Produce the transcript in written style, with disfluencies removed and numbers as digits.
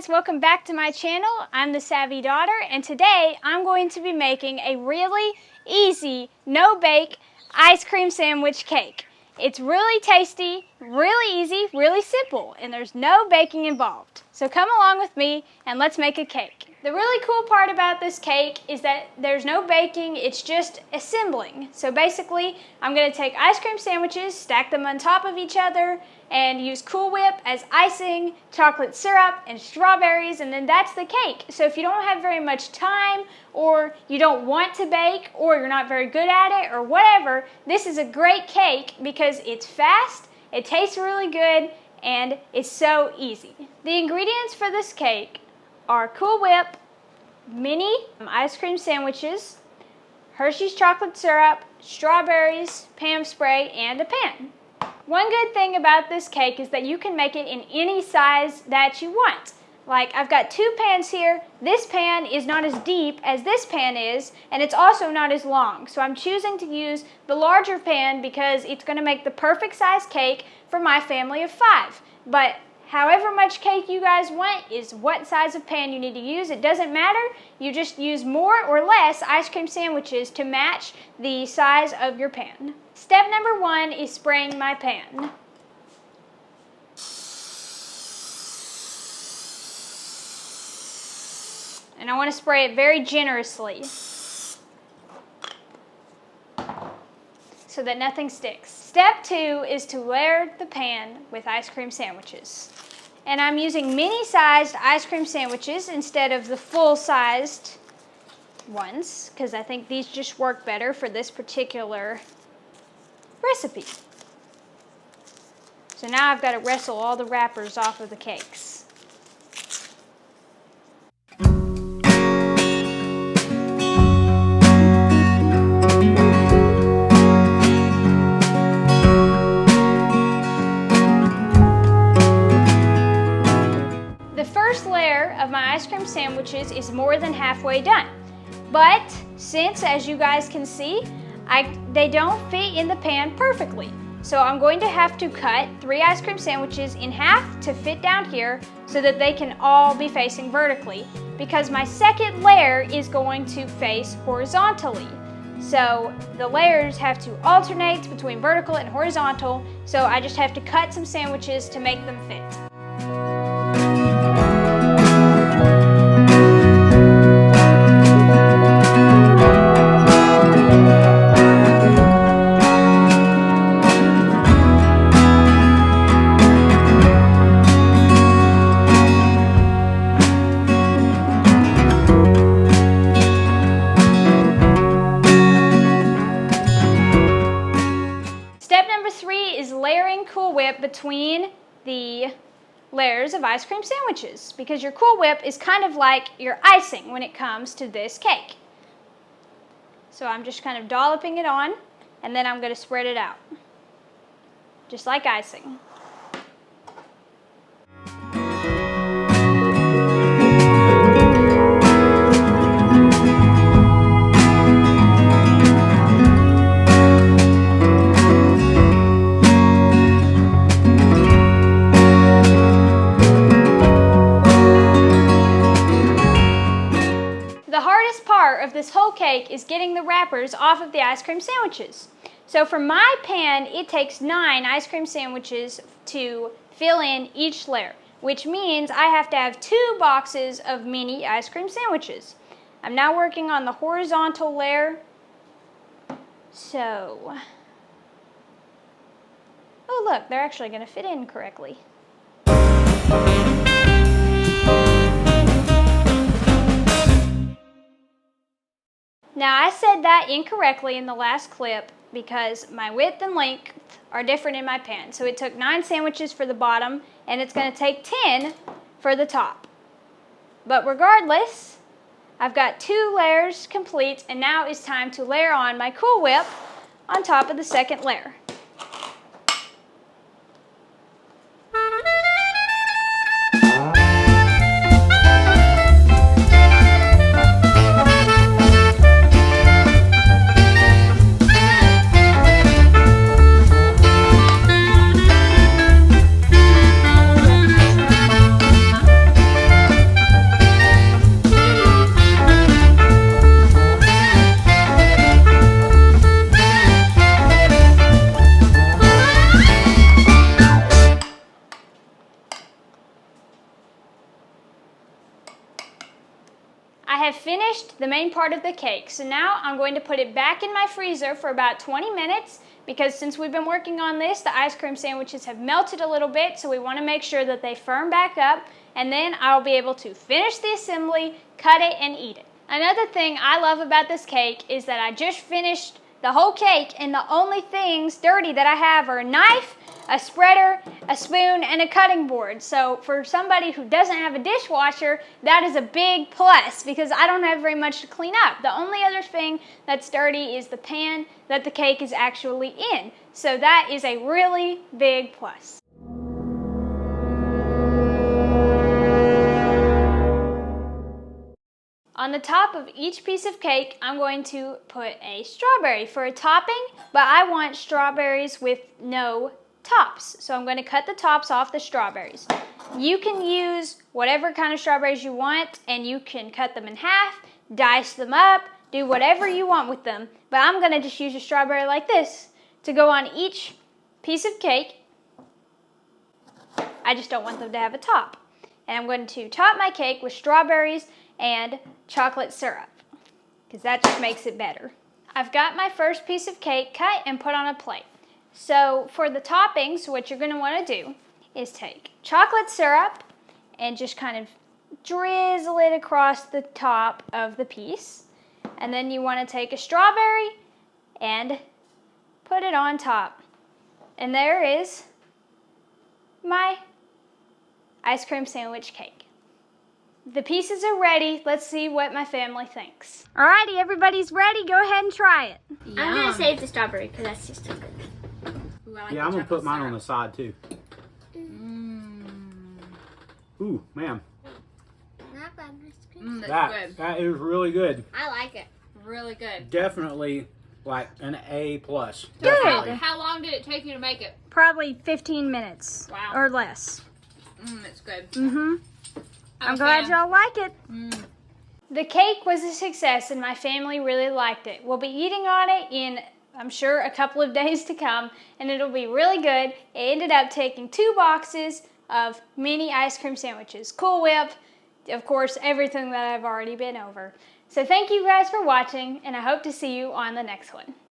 guys, welcome back to my channel. I'm the Savvy Daughter, and today I'm going to be making a really easy, no-bake ice cream sandwich cake. It's really tasty, really easy, really simple, and there's no baking involved. So come along with me and let's make a cake. The really cool part about this cake is that there's no baking, it's just assembling. So basically, I'm going to take ice cream sandwiches, stack them on top of each other, and use Cool Whip as icing, chocolate syrup, and strawberries, and then that's the cake. So if you don't have very much time, or you don't want to bake, or you're not very good at it, or whatever, this is a great cake because it's fast, it tastes really good, and it's so easy. The ingredients for this cake are Cool Whip, mini ice cream sandwiches, Hershey's chocolate syrup, strawberries, Pam spray, and a pan. One good thing about this cake is that you can make it in any size that you want. Like, I've got two pans here. This pan is not as deep as this pan is, and it's also not as long. So I'm choosing to use the larger pan because it's going to make the perfect size cake for my family of 5. But however much cake you guys want is what size of pan you need to use. It doesn't matter. You just use more or less ice cream sandwiches to match the size of your pan. Step number 1 is spraying my pan. And I want to spray it very generously so that nothing sticks. Step 2 is to layer the pan with ice cream sandwiches. And I'm using mini-sized ice cream sandwiches instead of the full-sized ones because I think these just work better for this particular recipe. So now I've got to wrestle all the wrappers off of the cakes. The first layer of my ice cream sandwiches is more than halfway done. But since, as you guys can see, they don't fit in the pan perfectly. So I'm going to have to cut 3 ice cream sandwiches in half to fit down here so that they can all be facing vertically, because my second layer is going to face horizontally. So the layers have to alternate between vertical and horizontal, so I just have to cut some sandwiches to make them fit. Cool Whip between the layers of ice cream sandwiches, because your Cool Whip is kind of like your icing when it comes to this cake. So I'm just kind of dolloping it on, and then I'm going to spread it out, just like icing. Of this whole cake is getting the wrappers off of the ice cream sandwiches. So for my pan, it takes 9 ice cream sandwiches to fill in each layer, which means I have to have 2 boxes of mini ice cream sandwiches. I'm now working on the horizontal layer. So, oh look, they're actually going to fit in correctly. Now, I said that incorrectly in the last clip because my width and length are different in my pan. So it took 9 sandwiches for the bottom, and it's going to take 10 for the top. But regardless, I've got 2 layers complete, and now it's time to layer on my Cool Whip on top of the second layer. I have finished the main part of the cake, so now I'm going to put it back in my freezer for about 20 minutes because since we've been working on this, the ice cream sandwiches have melted a little bit, so we want to make sure that they firm back up, and then I'll be able to finish the assembly, cut it, and eat it. Another thing I love about this cake is that I just finished the whole cake, and the only things dirty that I have are a knife, a spreader, a spoon, and a cutting board. So for somebody who doesn't have a dishwasher, that is a big plus because I don't have very much to clean up. The only other thing that's dirty is the pan that the cake is actually in. So that is a really big plus. On the top of each piece of cake, I'm going to put a strawberry for a topping, but I want strawberries with no tops. So I'm going to cut the tops off the strawberries. You can use whatever kind of strawberries you want, and you can cut them in half, dice them up, do whatever you want with them. But I'm going to just use a strawberry like this to go on each piece of cake. I just don't want them to have a top. And I'm going to top my cake with strawberries and chocolate syrup, because that just makes it better. I've got my first piece of cake cut and put on a plate. So for the toppings, what you're going to want to do is take chocolate syrup and just kind of drizzle it across the top of the piece. And then you want to take a strawberry and put it on top. And there is my ice cream sandwich cake. The pieces are ready. Let's see what my family thinks. Alrighty, everybody's ready. Go ahead and try it. Yum. I'm going to save the strawberry because that's just so good. Ooh, I like yeah, I'm going to put mine on the side too. Ooh, man. Not bad. That's good. That is really good. I like it. Really good. Definitely like an A+. Good. How long did it take you to make it? Probably 15 minutes. Wow. Or less. It's good. I'm glad y'all like it. The cake was a success and my family really liked it. We'll be eating on it in, I'm sure, a couple of days to come, and it'll be really good. It ended up taking 2 boxes of mini ice cream sandwiches. Cool Whip, of course, everything that I've already been over. So thank you guys for watching, and I hope to see you on the next one.